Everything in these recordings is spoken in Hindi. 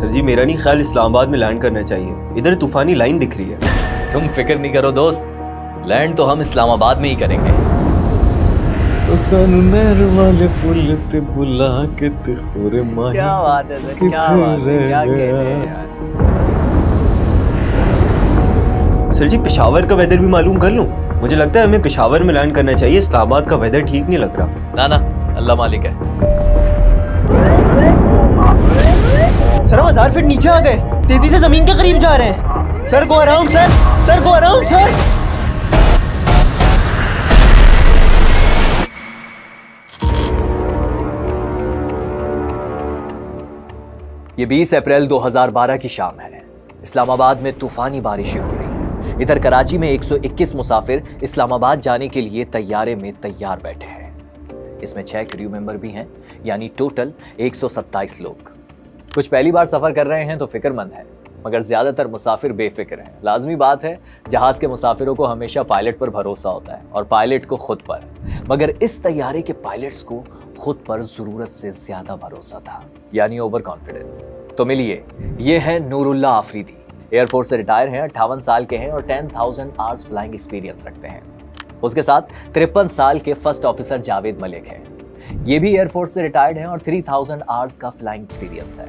सर जी मेरा नहीं ख्याल इस्लामाबाद में लैंड करना चाहिए, इधर तूफानी लाइन दिख रही है। तुम फिक्र नहीं करो दोस्त, लैंड तो हम इस्लामाबाद में ही करेंगे। वाले पुल ते बुला के ते खोरे माही। क्या बात है सर, क्या बात है, क्या कहते हैं यार। सर जी पेशावर का वेदर भी मालूम कर लूं? मुझे लगता है हमें पेशावर में लैंड करना चाहिए, इस्लामाबाद का वेदर ठीक नहीं लग रहा। ना ना, अल्लाह मालिक है। सर हम 1000 फीट नीचे आ गए, तेजी से जमीन के करीब जा रहे हैं। Sir go around sir, sir go around sir. ये 20 अप्रैल 2012 की शाम है। इस्लामाबाद में तूफानी बारिशें हो रही हैं। इधर कराची में 121 मुसाफिर इस्लामाबाद जाने के लिए तैयारे में तैयार बैठे हैं। इसमें 6 क्रू मेंबर भी हैं, यानी टोटल 127 लोग। कुछ पहली बार सफर कर रहे हैं तो फिक्रमंद हैं, मगर ज्यादातर मुसाफिर बेफिक्र हैं। लाजमी बात है, जहाज के मुसाफिरों को हमेशा पायलट पर भरोसा होता है और पायलट को खुद पर, मगर इस तैयारे के पायलट्स को खुद पर जरूरत से ज्यादा भरोसा था, यानी ओवर कॉन्फिडेंस। तो मिलिए, ये है नूरुल्लाह आफरीदी। एयरफोर्स से रिटायर हैं, 58 साल के हैं और 10,000 आवर्स फ्लाइंग एक्सपीरियंस रखते हैं। उसके साथ 53 साल के फर्स्ट ऑफिसर जावेद मलिक हैं। ये भी एयरफोर्स से रिटायर्ड हैं और 3000 आवर्स का फ्लाइंग एक्सपीरियंस है।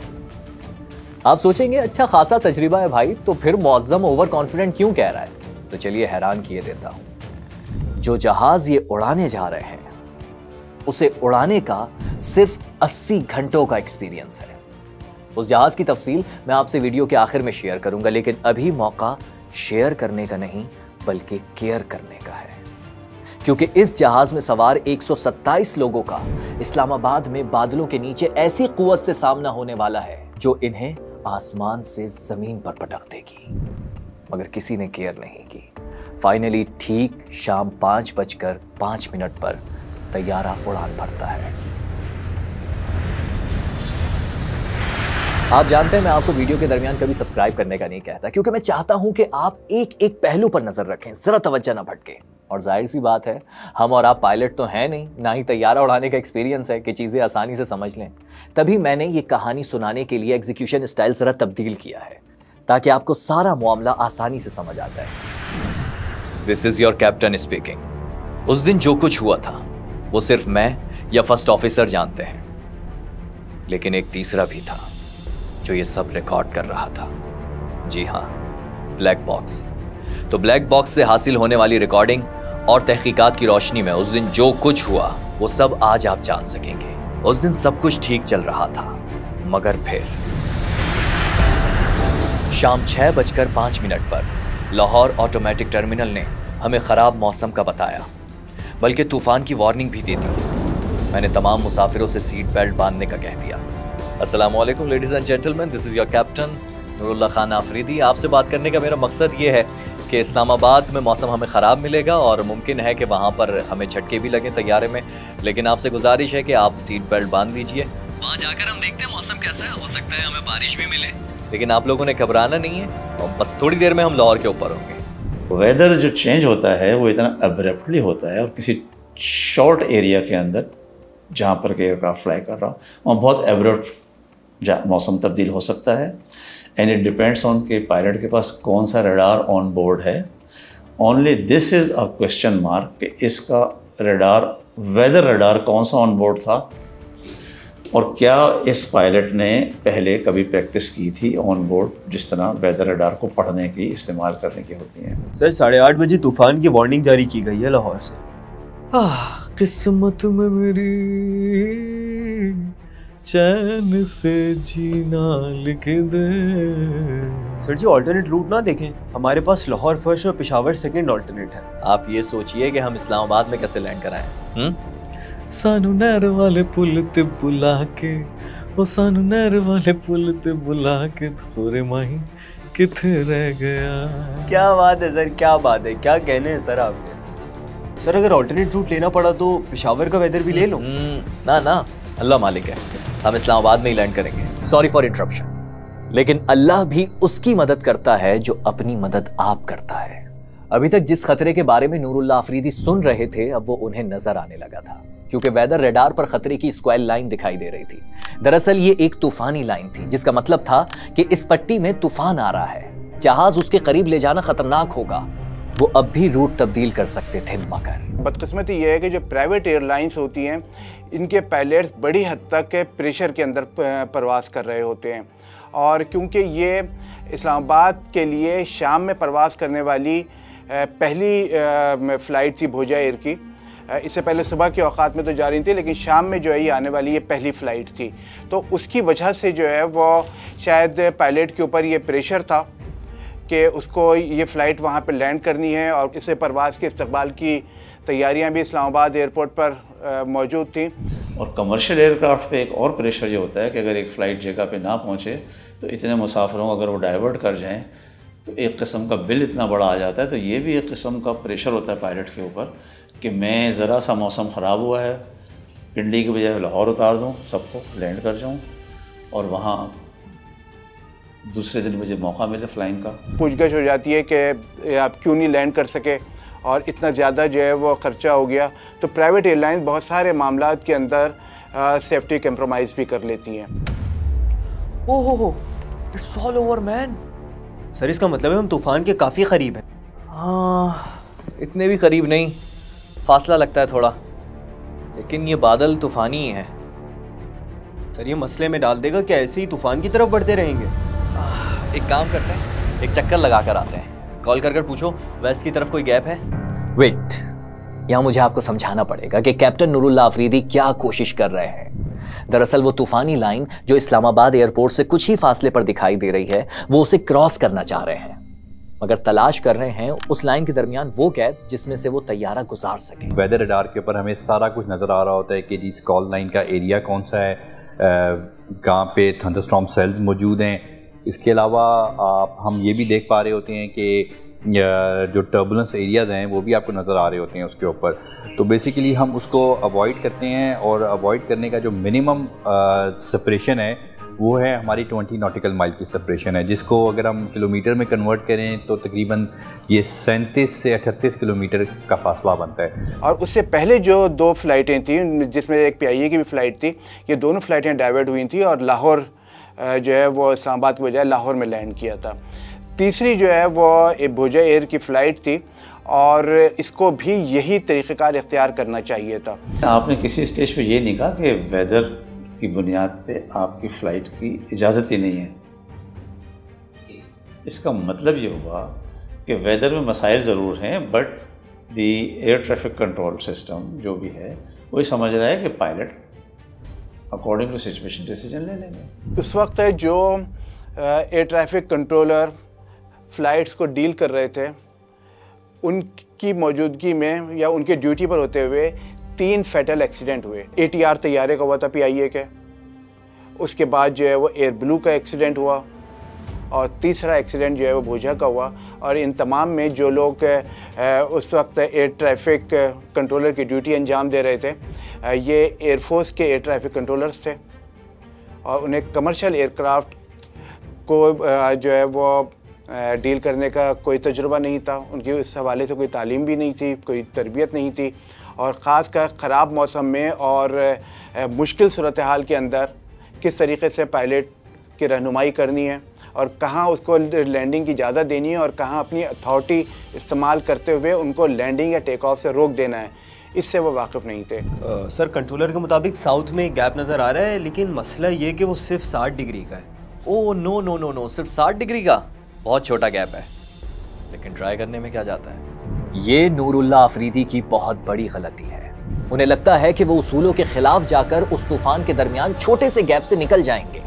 आप सोचेंगे अच्छा खासा तजर्बा है भाई, तो फिर मुअज्जम ओवर कॉन्फिडेंट क्यों कह रहा है? तो चलिए हैरान किए देता हूं। जो जहाज ये उड़ाने जा रहे हैं, उसे उड़ाने का सिर्फ 80 घंटों का एक्सपीरियंस है। उस जहाज की तफसील मैं आपसे वीडियो के आखिर में शेयर करूंगा, लेकिन अभी मौका शेयर करने का नहीं बल्कि केयर करने का है, क्योंकि इस जहाज में सवार 127 लोगों का इस्लामाबाद में बादलों के नीचे ऐसी कुव्वत से सामना होने वाला है जो इन्हें आसमान से जमीन पर पटक देगी। मगर किसी ने केयर नहीं की। फाइनली ठीक शाम 5:05 पर तैयारा उड़ान भरता है। आप जानते हैं मैं आपको वीडियो के दरमियान कभी सब्सक्राइब करने का नहीं कहता, क्योंकि मैं चाहता हूं कि आप एक एक पहलू पर नजर रखें, जरा तवज्जो ना भटके। और जाहिर सी बात है, हम और आप पायलट तो हैं नहीं, ना ही तैयारा उड़ाने का एक्सपीरियंस है कि चीजें आसानी से समझ लें। तभी मैंने ये कहानी सुनाने के लिए एग्जीक्यूशन स्टाइल जरा तब्दील किया है, ताकि आपको सारा मामला आसानी से समझ आ जाए। This is your captain speaking. उस दिन जो कुछ हुआ था वो सिर्फ मैं या फर्स्ट ऑफिसर जानते हैं, लेकिन एक तीसरा भी था जो ये सब रिकॉर्ड कर रहा था। जी हाँ, ब्लैक बॉक्स। तो ब्लैक बॉक्स से हासिल होने वाली रिकॉर्डिंग और तहकीकात की रोशनी में उस दिन जो कुछ हुआ वो सब आज आप जान सकेंगे। उस दिन सब कुछ ठीक चल रहा था, मगर फिर शाम 6:05 पर लाहौर ऑटोमेटिक टर्मिनल ने हमें खराब मौसम का बताया, बल्कि तूफान की वार्निंग भी दे दी। मैंने तमाम मुसाफिरों से सीट बेल्ट बांधने का कह दिया। अस्सलाम वालेकुम ladies and gentleman, this is your captain Noorullah Khan Afridi. आपसे बात करने का मेरा मकसद ये है कि इस्लामाबाद में मौसम हमें ख़राब मिलेगा और मुमकिन है कि वहाँ पर हमें झटके भी लगें तैयारे में, लेकिन आपसे गुजारिश है कि आप सीट बेल्ट बांध लीजिए। वहाँ जाकर हम देखते हैं मौसम कैसा है, हो सकता है हमें बारिश भी मिले, लेकिन आप लोगों ने घबराना नहीं है और बस थोड़ी देर में हम लाहौर के ऊपर होंगे। वेदर जो चेंज होता है वो इतना अब्रप्टली होता है, और किसी शॉर्ट एरिया के अंदर जहाँ पर के एयरक्राफ्ट फ्लाई कर रहा हूँ वहाँ बहुत एब्रप्ट मौसम तब्दील हो सकता है। एंड इट डिपेंड्स ऑन कि पायलट के पास कौन सा रडार ऑन बोर्ड है। Only this is a question mark कि इसका रडार, वेदर रडार कौन सा ऑन बोर्ड था, और क्या इस पायलट ने पहले कभी प्रैक्टिस की थी ऑन बोर्ड जिस तरह वेदर रडार को पढ़ने की, इस्तेमाल करने की होती है। सर 8:30 बजे तूफान की वार्निंग जारी की गई है लाहौर से। किस्मत में मेरी चैन से जीना लिख दे। सर जी ऑल्टरनेट रूट ना देखें, हमारे पास लाहौर फर्स्ट और पेशावर सेकंड ऑल्टरनेट है। आप ये सोचिए कि हम इस्लामाबाद में कैसे लैंड कराएं। सानू नहर वाले पुल ते बुला के, ओ सानू नहर वाले पुल ते बुला के थोड़े माही किथे रह गया। क्या बात है सर, क्या बात है, क्या कहने हैं सर आपके। सर अगर ऑल्टरनेट रूट लेना पड़ा तो पेशावर का वेदर भी ले लो। ना ना, अल्लाह मालिक है, हम इस्लामाबाद में ही लैंड करेंगे। सॉरी फॉर इंटरप्शन, लेकिन अल्लाह भी उसकी मदद करता है जो अपनी मदद आप करता है। अभी तक जिस खतरे के बारे में नूरुल्लाह आफरीदी सुन रहे थे, अब वो उन्हें नजर आने लगा था। क्योंकि वेदर रडार पर खतरे की स्क्वायर लाइन दिखाई दे रही थी। दरअसल ये एक तूफानी लाइन थी, जिसका मतलब था कि इस पट्टी में तूफान आ रहा है, जहाज उसके करीब ले जाना खतरनाक होगा। वो अब भी रूट तब्दील कर सकते थे, मगर बदकिस्मती ये है कि जो प्राइवेट एयरलाइंस होती हैं, इनके पायलट्स बड़ी हद तक प्रेशर के अंदर परवास कर रहे होते हैं। और क्योंकि ये इस्लामाबाद के लिए शाम में परवास करने वाली पहली फ़्लाइट थी भोजा एयर की, इससे पहले सुबह के औकात में तो जा रही थी, लेकिन शाम में जो है ये आने वाली ये पहली फ़्लाइट थी। तो उसकी वजह से जो है वो शायद पायलट के ऊपर ये प्रेशर था कि उसको ये फ़्लाइट वहाँ पे लैंड करनी है, और इससे परवाज़ के इस्तकबाल की तैयारियां भी इस्लामाबाद एयरपोर्ट पर मौजूद थी। और कमर्शियल एयरक्राफ्ट पे एक और प्रेशर ये होता है कि अगर एक फ़्लाइट जगह पे ना पहुँचे तो इतने मुसाफिरों को अगर वो डाइवर्ट कर जाएं तो एक किस्म का बिल इतना बड़ा आ जाता है। तो ये भी एक किस्म का प्रेशर होता है पायलट के ऊपर कि मैं ज़रा सा मौसम ख़राब हुआ है, पिंडी की बजाय लाहौर उतार दूँ, सबको लैंड कर जाऊँ और वहाँ दूसरे दिन मुझे मौका मिले फ्लाइंग का। पूछगछ हो जाती है कि आप क्यों नहीं लैंड कर सके, और इतना ज़्यादा जो है वो ख़र्चा हो गया। तो प्राइवेट एयरलाइंस बहुत सारे मामलात के अंदर सेफ्टी कंप्रोमाइज़ भी कर लेती हैं। ओहो, it's all over man. Sir इसका मतलब है हम तूफान के काफ़ी करीब हैं। हाँ, इतने भी करीब नहीं, फासला लगता है थोड़ा, लेकिन ये बादल तूफानी ही हैं। सर ये मसले में डाल देगा कि ऐसे ही तूफान की तरफ बढ़ते रहेंगे। एक काम करते हैं, एक चक्कर लगा कर आते हैं, कॉल कर पूछो वेस्ट की तरफ कोई गैप है। वेट, यहाँ मुझे आपको समझाना पड़ेगा कि कैप्टन नूरुल्लाह अफरीदी क्या कोशिश कर रहे हैं। दरअसल वो तूफानी लाइन जो इस्लामाबाद एयरपोर्ट से कुछ ही फासले पर दिखाई दे रही है, वो उसे क्रॉस करना चाह रहे हैं, मगर तलाश कर रहे हैं उस लाइन के दरमियान वो गैप जिसमें से वो तैयारा गुजार सके। वेदर रडार के ऊपर हमें सारा कुछ नज़र आ रहा होता है कि जी स्कॉल लाइन का एरिया कौन सा है, कहाँ पे थंडरस्टॉर्म सेल्स मौजूद हैं। इसके अलावा हम ये भी देख पा रहे होते हैं कि जो टर्बुलेंस एरियाज़ हैं वो भी आपको नज़र आ रहे होते हैं उसके ऊपर। तो बेसिकली हम उसको अवॉइड करते हैं, और अवॉइड करने का जो मिनिमम सेपरेशन है वो है हमारी 20 नॉटिकल माइल की सेपरेशन है, जिसको अगर हम किलोमीटर में कन्वर्ट करें तो तकरीबन ये 37 से 38 किलोमीटर का फासला बनता है। और उससे पहले जो दो फ़्लाइटें थी, जिसमें एक PIA की भी फ़्लाइट थी, ये दोनों फ़्लाइटें डाइवर्ट हुई थी और लाहौर जो है वो इस्लामाबाद के बजाय लाहौर में लैंड किया था। तीसरी जो है वो भोजा एयर की फ़्लाइट थी, और इसको भी यही तरीक़ेकार इख्तियार करना चाहिए था। आपने किसी स्टेज पे ये नहीं कहा कि वेदर की बुनियाद पे आपकी फ़्लाइट की इजाज़त ही नहीं है। इसका मतलब ये हुआ कि वेदर में मसाइल ज़रूर हैं, but the air traffic control system जो भी है वही समझ रहा है कि pilot according to situation decision ले लेंगे। उस वक्त जो एयर ट्रैफिक कंट्रोलर फ़्लाइट्स को डील कर रहे थे, उनकी मौजूदगी में या उनके ड्यूटी पर होते हुए 3 फैटल एक्सीडेंट हुए। ATR तैयारे का हुआ था PIA के, उसके बाद जो है वो एयर ब्लू का एक्सीडेंट हुआ, और तीसरा एक्सीडेंट जो है वो भोजा का हुआ। और इन तमाम में जो लोग उस वक्त एयर ट्रैफिक कंट्रोलर की ड्यूटी अंजाम दे रहे थे, ये एयरफोर्स के एयर ट्रैफिक कंट्रोलर्स थे, और उन्हें कमर्शियल एयरक्राफ्ट को जो है वो डील करने का कोई तजुर्बा नहीं था। उनकी इस हवाले से कोई तालीम भी नहीं थी, कोई तरबियत नहीं थी, और ख़ास कर ख़राब मौसम में और मुश्किल सूरत हाल के अंदर किस तरीके से पायलट की रहनुमाई करनी है, और कहाँ उसको लैंडिंग की इजाज़त देनी है, और कहाँ अपनी अथॉरिटी इस्तेमाल करते हुए उनको लैंडिंग या टेक ऑफ से रोक देना है, इससे वो वाकिफ़ नहीं थे। सर कंट्रोलर के मुताबिक साउथ में गैप नज़र आ रहा है, लेकिन मसला ये कि वो सिर्फ 60 डिग्री का है। Oh no no no no, सिर्फ 60 डिग्री का बहुत छोटा गैप है, लेकिन ट्राई करने में क्या जाता है। ये नूरुल्लाह अफरीदी की बहुत बड़ी गलती है। उन्हें लगता है कि वो उसूलों के खिलाफ जाकर उस तूफान के दरमियान छोटे से गैप से निकल जाएंगे।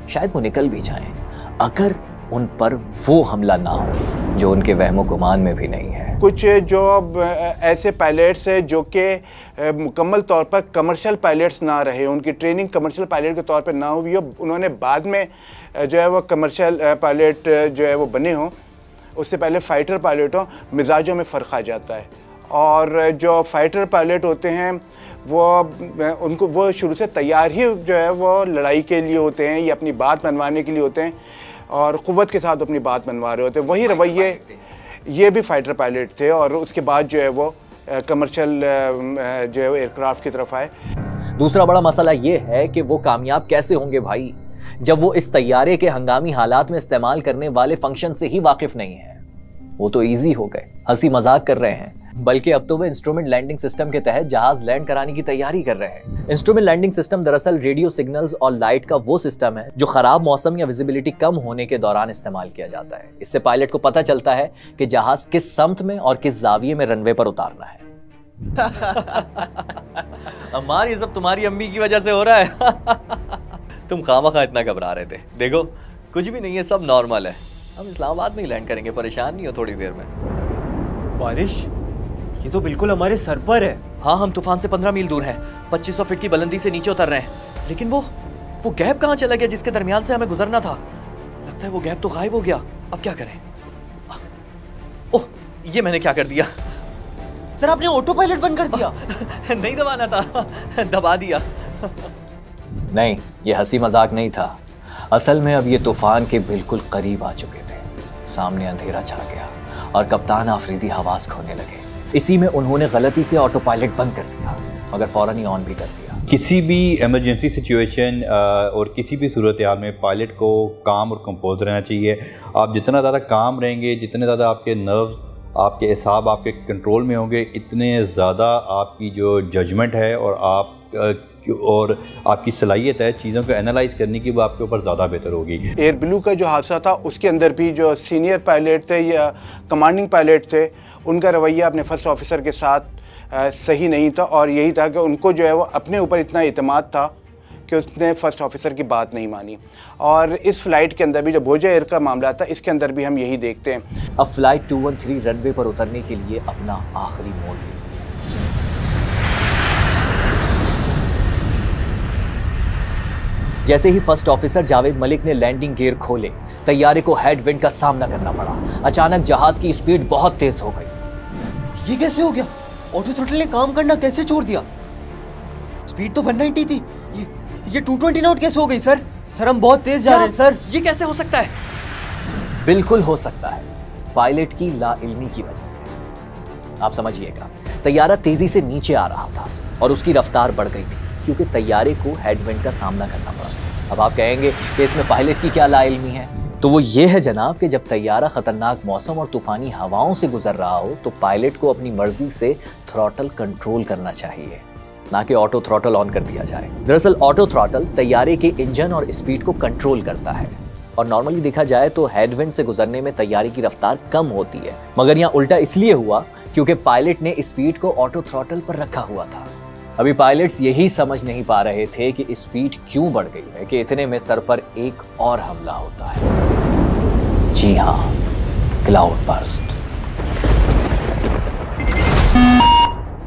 शायद वो निकल भी जाएं, अगर उन पर वो हमला ना हो जो उनके वहमो गुमान में भी नहीं है। कुछ जो ऐसे पायलट्स हैं जो कि मुकम्मल तौर पर कमर्शियल पायलट्स ना रहे, उनकी ट्रेनिंग कमर्शियल पायलट के तौर पर ना हुई हो, उन्होंने बाद में जो है वो कमर्शियल पायलट जो है वो बने हों, उससे पहले फ़ाइटर पायलट हों, मिजाजों में फ़र्क आ जाता है। और जो फ़ाइटर पायलट होते हैं वो शुरू से तैयार ही जो है वो लड़ाई के लिए होते हैं, या अपनी बात मनवाने के लिए होते हैं, और क़ुव्वत के साथ अपनी बात मनवा रहे होते हैं। वही रवैये ये भी फ़ाइटर पायलट थे, और उसके बाद जो है वो कमर्शियल जो है एयरक्राफ्ट की तरफ आए। दूसरा बड़ा मसला ये है कि वो कामयाब कैसे होंगे भाई, जब वो इस तैयारे के हंगामी हालात में इस्तेमाल करने वाले फंक्शन से ही वाकिफ नहीं है। वो तो इजी हो गए, हंसी मजाक कर रहे हैं, बल्कि अब तो वे इंस्ट्रूमेंट लैंडिंग सिस्टम के तहत जहाज लैंड कराने की तैयारी कर रहे हैं। इंस्ट्रूमेंट लैंडिंग सिस्टम दरअसल रेडियो सिग्नल्स और लाइट का वो सिस्टम है जो खराब मौसम या विजिबिलिटी कम होने के दौरान इस्तेमाल किया जाता है। इससे पायलट को पता चलता है कि जहाज किस समत में और किस जाविये में रनवे पर उतारना है। अम्मार, ये सब तुम्हारी अम्मी की वजह से हो रहा है। तुम खामखा इतना घबरा रहे थे, देखो कुछ भी नहीं है, सब नॉर्मल है। हम इस्लामाबाद में ही लैंड करेंगे, परेशान नहीं हो थोड़ी देर में। बारिश ये तो बिल्कुल हमारे सर पर है। हाँ, हम तूफान से 15 मील दूर हैं, 2500 फीट की बुलंदी से नीचे उतर रहे हैं। लेकिन वो गैप कहाँ चला गया जिसके दरमियान से हमें गुजरना था? लगता है वो गैप तो गायब हो गया। अब क्या करें? ओह, ये मैंने क्या कर दिया? सर आपने ऑटो पायलट बंद कर दिया। नहीं दबाना था, दबा दिया। नहीं, ये हंसी मजाक नहीं था। असल में अब ये तूफान के बिल्कुल करीब आ चुके थे। सामने अंधेरा छा गया और कप्तान आफरीदी हवास खोने लगे। इसी में उन्होंने गलती से ऑटो पायलट बंद कर दिया, मगर फौरन ही ऑन भी कर दिया। किसी भी इमरजेंसी सिचुएशन और किसी भी सूरत हाल में पायलट को काम और कंपोज रहना चाहिए। आप जितना ज़्यादा काम रहेंगे, जितने ज़्यादा आपके नर्व्स, आपके एसाब आपके कंट्रोल में होंगे, इतने ज़्यादा आपकी जो जजमेंट है और आपकी सलाहियत है चीज़ों को एनालाइज करने की, वो आपके ऊपर ज़्यादा बेहतर होगी। एयर ब्लू का जो हादसा था उसके अंदर भी जो सीनियर पायलट थे या कमांडिंग पायलट थे, उनका रवैया अपने फर्स्ट ऑफिसर के साथ सही नहीं था। और यही था कि उनको जो है वो अपने ऊपर इतना इत्मीनान था कि उसने फर्स्ट ऑफिसर की बात नहीं मानी। और इस फ्लाइट के अंदर भी जो भोजा एयर का मामला था, इसके अंदर भी हम यही देखते हैं। अब फ्लाइट 213 रनवे पर उतरने के लिए अपना आखिरी मोड़ लेती है। जैसे ही फर्स्ट ऑफिसर जावेद मलिक ने लैंडिंग गियर खोले, तैयारे को हेडविंड का सामना करना पड़ा। अचानक जहाज की स्पीड बहुत तेज हो गई। ये कैसे हो गया? ऑटो थ्रॉटल ने काम करना कैसे छोड़ दिया? स्पीड तो 190 थी, ये 220 नॉट कैसे हो गई सर? सर हम बहुत तेज जा रहे हैं सर। ये कैसे हो सकता है? बिल्कुल हो सकता है, पायलट की लाइल्मी की वजह से। आप समझिएगा, तैयारा तेजी से नीचे आ रहा था और उसकी रफ्तार बढ़ गई थी क्योंकि तैयारे को हेडविंड का सामना करना पड़ा था। अब आप कहेंगे कि इसमें पायलट की क्या लाइल्मी है? तो वो ये है जनाब कि जब तैयारा खतरनाक मौसम और तूफानी हवाओं से गुजर रहा हो तो पायलट को अपनी मर्जी से थ्रॉटल कंट्रोल करना चाहिए, ना कि ऑटो थ्रॉटल ऑन कर दिया जाए। दरअसल ऑटो थ्रॉटल तैयारे के इंजन और स्पीड को कंट्रोल करता है और नॉर्मली देखा जाए तो हेडविंड से गुजरने में तैयारे की रफ्तार कम होती है, मगर यहाँ उल्टा इसलिए हुआ क्योंकि पायलट ने स्पीड को ऑटो थ्रॉटल पर रखा हुआ था। अभी पायलट्स यही समझ नहीं पा रहे थे कि स्पीड क्यों बढ़ गई है कि इतने में सर पर एक और हमला होता है। जी हाँ, क्लाउड बर्स्ट।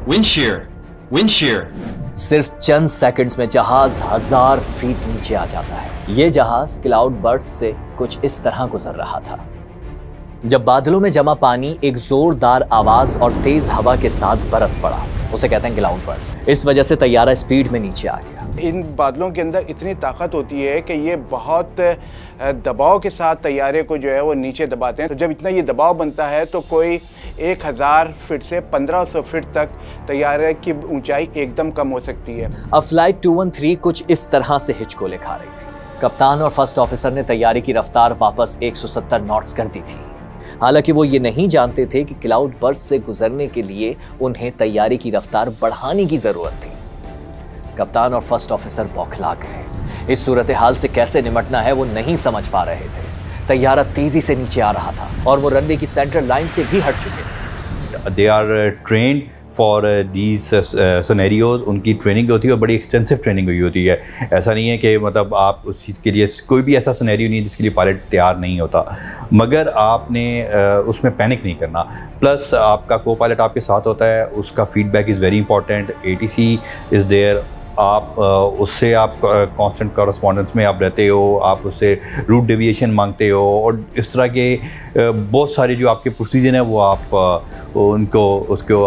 Wind shear. सिर्फ चंद सेकंड्स में जहाज 1000 फीट नीचे आ जाता है। ये जहाज क्लाउड बर्स्ट से कुछ इस तरह गुजर रहा था। जब बादलों में जमा पानी एक जोरदार आवाज और तेज हवा के साथ बरस पड़ा, उसे कहते हैं क्लाउड बर्स्ट। इस वजह से तैयारा स्पीड में नीचे आ गया। इन बादलों के अंदर इतनी ताकत होती है कि ये बहुत दबाव के साथ तैयारे को जो है वो नीचे दबाते हैं। तो जब इतना ये दबाव बनता है तो कोई 1000 फीट से 1500 फीट तक तैयारे की ऊंचाई एकदम कम हो सकती है। अब फ्लाइट 213 कुछ इस तरह से हिचकोले खा रही थी। कप्तान और फर्स्ट ऑफिसर ने तैयारे की रफ्तार वापस 170 नॉट्स कर दी थी। हालांकि वो ये नहीं जानते थे कि क्लाउड बर्स्ट से गुजरने के लिए उन्हें तैयारी की रफ्तार बढ़ाने की जरूरत थी। कप्तान और फर्स्ट ऑफिसर बौखला गए। इस सूरत हाल से कैसे निपटना है वो नहीं समझ पा रहे थे। तैयारा तेजी से नीचे आ रहा था और वो रनवे की सेंट्रल लाइन से भी हट चुके थे। They are trained for these scenarios. उनकी ट्रेनिंग होती है और बड़ी एक्सटेंसिव ट्रेनिंग हुई होती है। ऐसा नहीं है कि मतलब आप उस चीज़ के लिए कोई भी ऐसा सिनेरियो नहीं है जिसके लिए पायलट तैयार नहीं होता, मगर आपने उसमें पैनिक नहीं करना। प्लस आपका को पायलट आपके साथ होता है, उसका feedback is very important. ATC is there. आप उससे आप कांस्टेंट कॉरेस्पॉन्डेंस में आप रहते हो, आप उससे रूट डेविएशन मांगते हो और इस तरह के बहुत सारे जो आपके प्रोसीजर हैं वो आप उसको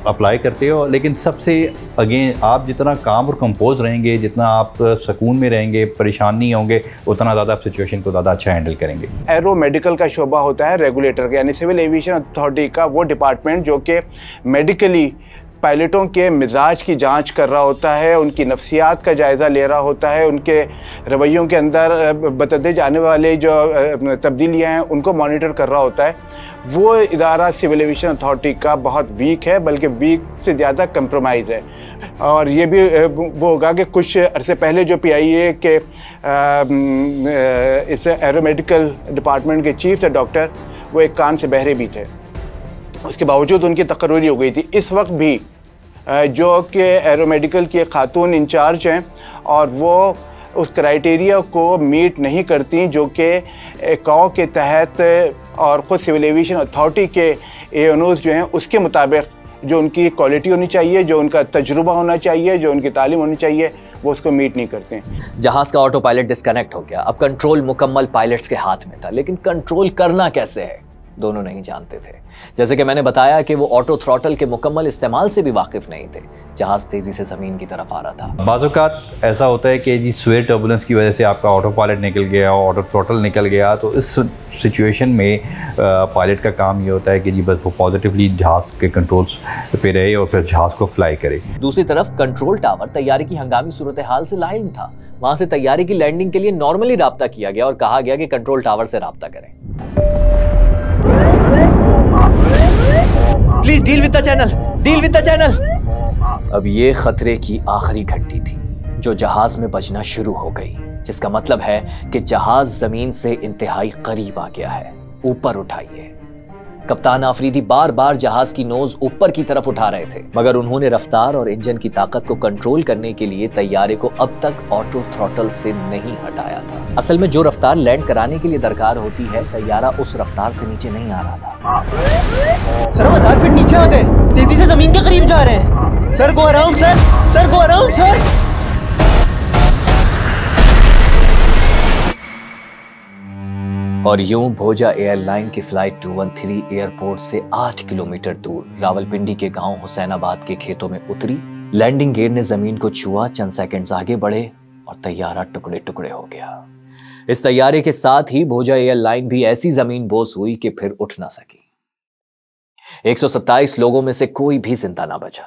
अप्लाई करते हो। लेकिन सबसे अगेन आप जितना काम और कंपोज रहेंगे, जितना आप सुकून में रहेंगे, परेशान नहीं होंगे, उतना ज़्यादा आप सिचुएशन को ज़्यादा अच्छा हैंडल करेंगे। एरो मेडिकल का शोबा होता है रेगुलेटर का, यानी सिविल एविएशन अथॉरिटी का वो डिपार्टमेंट जो कि मेडिकली पायलटों के मिजाज की जांच कर रहा होता है, उनकी नफ्सियात का जायज़ा ले रहा होता है, उनके रवैयों के अंदर बतदरीज आने वाले जो तब्दीलियाँ हैं उनको मॉनिटर कर रहा होता है। वो इदारा सिविल एविएशन अथॉरिटी का बहुत वीक है, बल्कि वीक से ज़्यादा कंप्रोमाइज़ है। और ये भी वो होगा कि कुछ अरसे पहले जो PIA के इस एरोमेडिकल डिपार्टमेंट के चीफ थे डॉक्टर, वो एक कान से बहरे भी थे, उसके बावजूद उनकी तकर्री हो गई थी। इस वक्त भी जो कि एरोमेडिकल की खातून इंचार्ज हैं और वो उस क्राइटेरिया को मीट नहीं करती जो कि ICAO के तहत और ख़ुद सिविल एविएशन अथॉरिटी के ANOs जो हैं उसके मुताबिक जो उनकी क्वालिटी होनी चाहिए, जो उनका तजुर्बा होना चाहिए, जो उनकी तालीम होनी चाहिए, वो उसको मीट नहीं करते हैं। जहाज का ऑटो पायलट डिस्कनेक्ट हो गया, अब कंट्रोल मुकम्मल पायलट्स के हाथ में था, लेकिन कंट्रोल करना कैसे है दोनों नहीं जानते थे। जैसे कि मैंने बताया कि वो ऑटो थ्रॉटल के मुकम्मल इस्तेमाल से भी वाकिफ नहीं थे। जहाज तेजी से जमीन की तरफ आ रहा था। बाज़ औक़ात ऐसा होता है कि जी स्वेयर टर्बुलेंस की वजह से आपका ऑटो पायलट निकल गया, ऑटो थ्रॉटल निकल गया, तो इस सिचुएशन में पायलट का काम ये होता है कि जी बस वो पॉजिटिवली जहाज़ के कंट्रोल्स पे रहे और फिर जहाज़ को फ्लाई करे। दूसरी तरफ कंट्रोल टावर तैयारे की हंगामी सूरत हाल से लाइल था। वहां से तैयारे की लैंडिंग के लिए नॉर्मली राब्ता किया गया और कहा गया कि कंट्रोल टावर से राब्ता करें। Please deal with the channel, deal with the channel. अब ये खतरे की आखिरी घंटी थी जो जहाज में बजना शुरू हो गई, जिसका मतलब है कि जहाज जमीन से इंतहाई करीब आ गया है। ऊपर उठाइए। कप्तान आफरीदी बार बार जहाज की नोज ऊपर की तरफ उठा रहे थे, मगर उन्होंने रफ्तार और इंजन की ताकत को कंट्रोल करने के लिए तैयारे को अब तक ऑटो थ्रॉटल से नहीं हटाया था। असल में जो रफ्तार लैंड कराने के लिए दरकार होती है, तैयारा उस रफ्तार से नीचे नहीं आ रहा था। सर हम 1000 फीट नीचे आ गए, तेजी से जमीन के करीब जा रहे हैं। Sir go around sir, sir go around sir. और यूं भोजा एयरलाइन की फ्लाइट 213 एयरपोर्ट से 8 किलोमीटर दूर रावलपिंडी के गांव हुसैनाबाद के खेतों में उतरी। लैंडिंग गियर ने जमीन को छुआ, चंद सेकंड्स आगे बढ़े और तैयारा टुकड़े टुकड़े हो गया। इस तैयारे के साथ ही भोजा एयरलाइन भी ऐसी जमीन बोस हुई कि फिर उठ ना सकी। 127 लोगों में से कोई भी जिंदा ना बचा,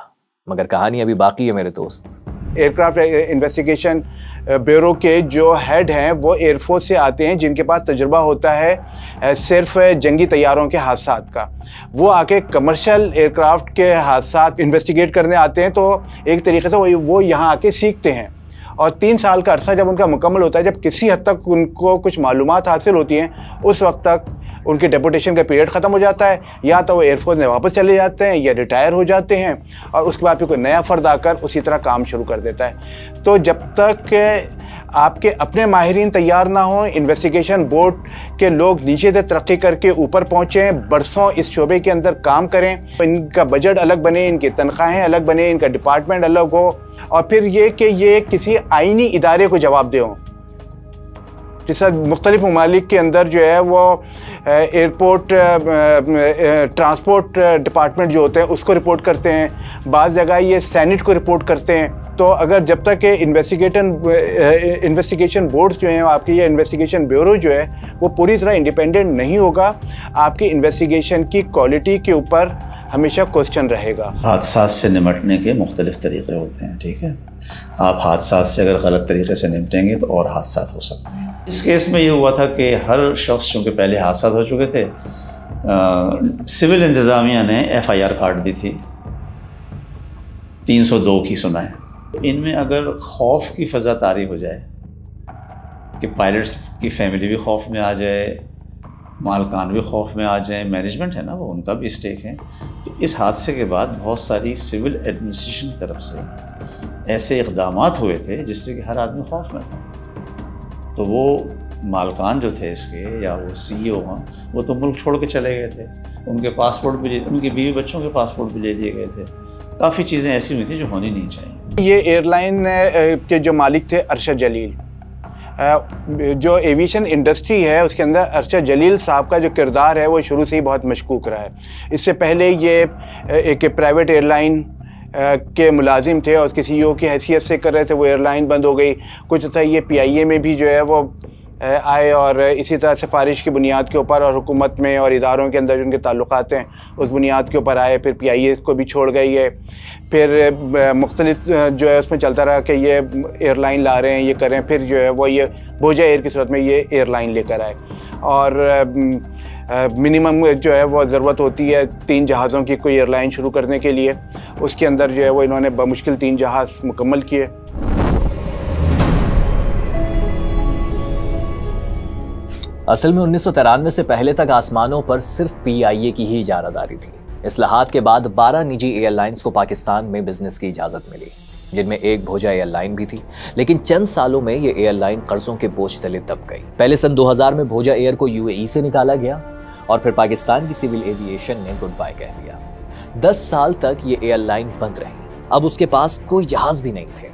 मगर कहानी अभी बाकी है मेरे दोस्त। एयरक्राफ्ट इन्वेस्टिगेशन ब्यूरो के जो हेड हैं वो एयरफोर्स से आते हैं, जिनके पास तजुर्बा होता है सिर्फ जंगी तैयारों के हादसात का। वो आके कमर्शियल एयरक्राफ्ट के हादसात इन्वेस्टिगेट करने आते हैं, तो एक तरीके से वो यहाँ आके सीखते हैं। और 3 साल का अरसा जब उनका मुकम्मल होता है, जब किसी हद तक उनको कुछ मालूमात हासिल होती हैं, उस वक्त तक उनके डेपुटेशन का पीरियड ख़त्म हो जाता है। या तो वो एयरफोर्स में वापस चले जाते हैं या रिटायर हो जाते हैं, और उसके बाद फिर कोई नया फ़र्द आकर उसी तरह काम शुरू कर देता है। तो जब तक आपके अपने माहिरीन तैयार ना हों, इन्वेस्टिगेशन बोर्ड के लोग नीचे से तरक्की करके ऊपर पहुँचें, बरसों इस शोबे के अंदर काम करें, इनका बजट अलग बने, इनकी तनख्वाहें अलग बने, इनका डिपार्टमेंट अलग हो, और फिर ये कि ये किसी आइनी इदारे को जवाब दे हों। जैसा मुख्तलिफ ममालिक के अंदर जो है वो एयरपोर्ट ट्रांसपोर्ट डिपार्टमेंट जो होते हैं उसको रिपोर्ट करते हैं, बाज़ जगह ये सेनेट को रिपोर्ट करते हैं। तो अगर जब तक इन्वेस्टिगेशन बोर्ड्स जो हैं आपकी, या इन्वेस्टिगेशन ब्यूरो जो है वो पूरी तरह इंडिपेंडेंट नहीं होगा, आपकी इन्वेस्टिगेशन की क्वालिटी के ऊपर हमेशा क्वेश्चन रहेगा। हादसा से निमटने के मुख्तलिफ तरीक़े होते हैं, ठीक है। आप हादसा से अगर गलत तरीके से निपटेंगे तो और हादसा हो सकते हैं। इस केस में ये हुआ था कि हर शख्स, चूँकि पहले हादसा हो चुके थे, सिविल इंतज़ामिया ने FIR काट दी थी 302 की सुनाए। इनमें अगर खौफ की फ़ज़ा तारी हो जाए कि पायलट्स की फैमिली भी खौफ में आ जाए, मालकान भी खौफ में आ जाए, मैनेजमेंट है ना वो, उनका भी स्टेक है, तो इस हादसे के बाद बहुत सारी सिविल एडमिनिस्ट्रेशन की तरफ से ऐसे इक़दामात हुए थे जिससे कि हर आदमी खौफ में था। तो वो मालकान जो थे इसके, या वो CEO हैं, वो तो मुल्क छोड़ के चले गए थे। उनके पासपोर्ट भी, उनके बीवी बच्चों के पासपोर्ट भी ले लिए गए थे। काफ़ी चीज़ें ऐसी हुई थी जो होनी नहीं चाहिए। ये एयरलाइन के जो मालिक थे अरशद जलील, जो एविएशन इंडस्ट्री है उसके अंदर अरशद जलील साहब का जो किरदार है वो शुरू से ही बहुत मशकूक रहा है। इससे पहले ये एक प्राइवेट एयरलाइन के मुलाजिम थे और उसके सीईओ की हैसियत से कर रहे थे, वो एयरलाइन बंद हो गई। कुछ था ये पीआईए में भी जो है वो आए और इसी तरह सिफारिश की बुनियाद के ऊपर और हुकूमत में और इदारों के अंदर जो उनके ताल्लुकात हैं उस बुनियाद के ऊपर आए। फिर पीआईए को भी छोड़ गई है। फिर मुख्तलिफ जो है उसमें चलता रहा कि ये एयरलाइन ला रहे हैं, ये कर रहे हैं। फिर जो है वो ये भोजा एयर की सूरत में ये एयरलाइन लेकर आए और मिनिमम जो है वो ज़रूरत होती है 3 जहाज़ों की कोई एयरलाइन शुरू करने के लिए। उसके अंदर जो है वो इन्होंने बमुश्किल 3 जहाज़ मुकम्मल किए। असल में 1993 से पहले तक आसमानों पर सिर्फ पीआईए की ही इजारादारी थी। इस्लाहात के बाद 12 निजी एयरलाइंस को पाकिस्तान में बिजनेस की इजाजत मिली, जिनमें एक भोजा एयरलाइन भी थी। लेकिन चंद सालों में ये एयरलाइन कर्जों के बोझ तले दब गई। पहले सन 2000 में भोजा एयर को यूएई से निकाला गया और फिर पाकिस्तान की सिविल एविएशन ने गुड बाय कह दिया। 10 साल तक ये एयरलाइन बंद रही। अब उसके पास कोई जहाज भी नहीं थे।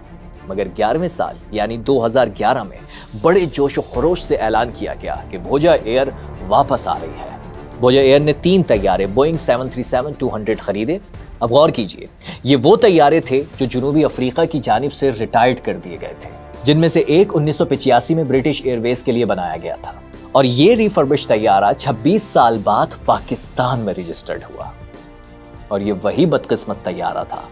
मगर 11वें साल यानी 2011 में बड़े जोश व खरोश से ऐलान किया गया कि भोजा एयर वापस आ रही है। भोजा एयर ने 3 तैयारे बोइंग 737-200 खरीदे। अब गौर कीजिए, ये वो तैयारे थे जो जनूबी अफ्रीका की जानिब से रिटायर्ड कर दिए गए थे, जिनमें से एक 1985 में ब्रिटिश एयरवेज के लिए बनाया गया था। और ये रिफर्बिश तैयारा 26 साल बाद पाकिस्तान में रजिस्टर्ड हुआ। और ये वही बदकिस्मत तैयारा था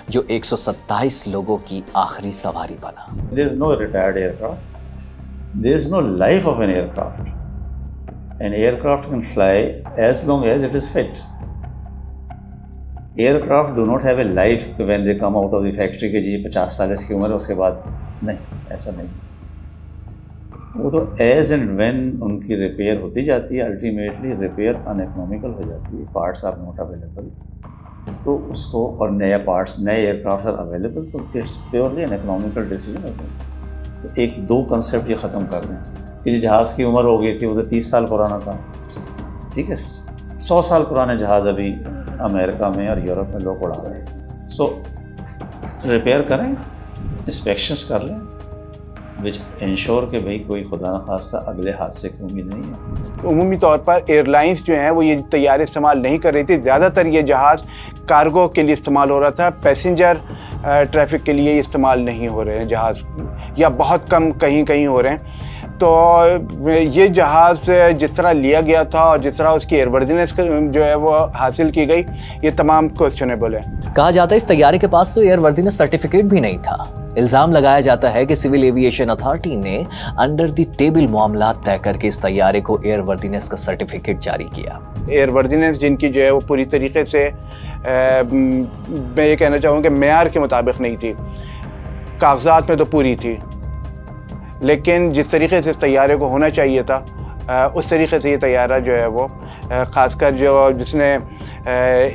जो 127 लोगों की आखिरी सवारी बना। There is no retired aircraft. There is no life of an aircraft. An aircraft can fly as long as it is fit. Aircraft do not have a life when they come out of the factory कि जी 50 साल इसकी उम्र है उसके बाद नहीं, ऐसा नहीं। वो तो एज एंड व्हेन उनकी रिपेयर होती जाती है, अल्टीमेटली रिपेयर अनइकोनॉमिकल हो जाती है, पार्ट्स आर नॉट अवेलेबल, तो उसको और नया पार्ट्स नए एयरक्राफ्ट आर अवेलेबल, तो it's purely N economical decision होता है। तो एक दो कंसेप्ट ये ख़त्म कर दें कि जहाज़ की उम्र हो गई थी, वो तो 30 साल पुराना था, ठीक है, 100 साल पुराने जहाज़ अभी अमेरिका में और यूरोप में लोग उड़ा रहे हैं। सो रिपेयर करें, इंस्पेक्शंस कर लें, विच इंश्योर कि भाई कोई खुदा न खास्ता अगले हादसे की उम्मीद नहीं है। उमूमी तौर पर एयरलाइंस जो हैं वो ये तैयारे इस्तेमाल नहीं कर रही थी। ज़्यादातर ये जहाज़ कार्गो के लिए इस्तेमाल हो रहा था, पैसेंजर ट्रैफिक के लिए इस्तेमाल नहीं हो रहे हैं जहाज़, या बहुत कम कहीं कहीं हो रहे हैं। तो ये जहाज़ जिस तरह लिया गया था और जिस तरह उसकी एयरवर्दीनेस जो है वो हासिल की गई, ये तमाम क्वेश्चनेबल है। कहा जाता है इस तैयारे के पास तो एयरवर्दीनेस सर्टिफिकेट भी नहीं था। इल्जाम लगाया जाता है कि सिविल एविएशन अथॉरिटी ने अंडर द टेबल मामलात तय करके इस तैयारे को एयरवर्दीनेस का सर्टिफिकेट जारी किया। एयरवर्दीनेस जिनकी जो है वो पूरी तरीके से मैं ये कहना चाहूँगा कि मेयार के मुताबिक नहीं थी। कागजात में तो पूरी थी, लेकिन जिस तरीके से इस तैयारे को होना चाहिए था उस तरीके से ये तैयारा जो है वो ख़ासकर जो जिसने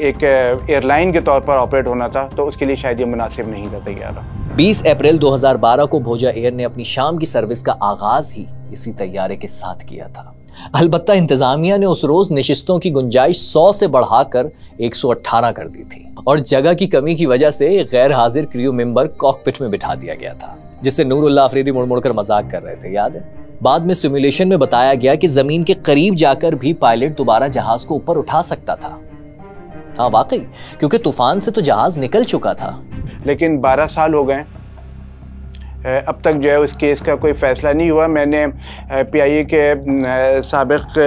एक एयरलाइन के तौर पर ऑपरेट होना था, तो उसके लिए शायद ये मुनासिब नहीं था तैयारा। 20 अप्रैल 2012 को भोजा एयर ने अपनी शाम की सर्विस का आगाज ही इसी तैयारे के साथ किया था। अलबत्ता इंतजामिया ने उस रोज नशिस्तों की गुंजाइश 100 से बढ़ाकर 118 कर दी थी और जगह की कमी की वजह से एक गैर हाजिर क्रू मेंबर कॉकपिट में बिठा दिया गया था, जिससे नूरुल्लाह अफरीदी मुड़ मुड़ कर मजाक कर रहे थे, याद है? बाद में सिमुलेशन में बताया गया कि जमीन के करीब जाकर भी पायलट दोबारा जहाज को ऊपर उठा सकता था। हाँ वाकई, क्योंकि तूफान से तो जहाज निकल चुका था। लेकिन 12 साल हो गए, अब तक जो है उस केस का कोई फैसला नहीं हुआ। मैंने पीआईए के साबिक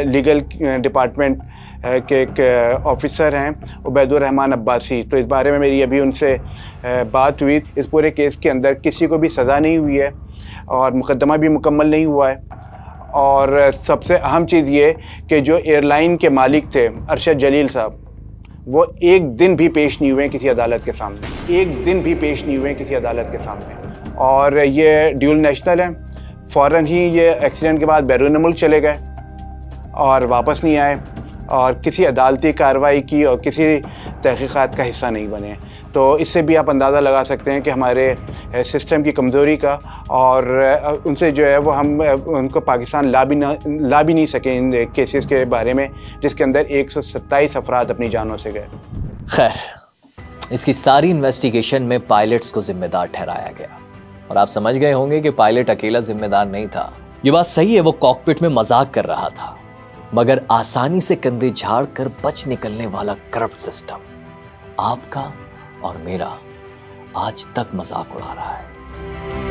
लीगल डिपार्टमेंट के एक ऑफिसर हैं उबैदुर रहमान अब्बासी, तो इस बारे में मेरी अभी उनसे बात हुई। इस पूरे केस के अंदर किसी को भी सज़ा नहीं हुई है और मुकदमा भी मुकम्मल नहीं हुआ है। और सबसे अहम चीज़ ये कि जो एयरलाइन के मालिक थे अरशद जलील साहब, वो एक दिन भी पेश नहीं हुए किसी अदालत के सामने, एक दिन भी पेश नहीं हुए किसी अदालत के सामने। और ये ड्यूल नेशनल हैं, फ़ौरन ही ये एक्सीडेंट के बाद बैरून मुल्क चले गए और वापस नहीं आए और किसी अदालती कार्रवाई की और किसी तहकीक़ात का हिस्सा नहीं बने। तो इससे भी आप अंदाज़ा लगा सकते हैं कि हमारे सिस्टम की कमज़ोरी का, और उनसे जो है वो हम उनको पाकिस्तान ला भी नहीं सके इन केसेस के बारे में, जिसके अंदर 127 अफराद अपनी जानों से गए। खैर, इसकी सारी इन्वेस्टिगेशन में पायलट्स को जिम्मेदार ठहराया गया। और आप समझ गए होंगे कि पायलट अकेला जिम्मेदार नहीं था। ये बात सही है, वो कॉकपिट में मजाक कर रहा था, मगर आसानी से कंधे झाड़ कर बच निकलने वाला करप्ट सिस्टम आपका और मेरा आज तक मजाक उड़ा रहा है।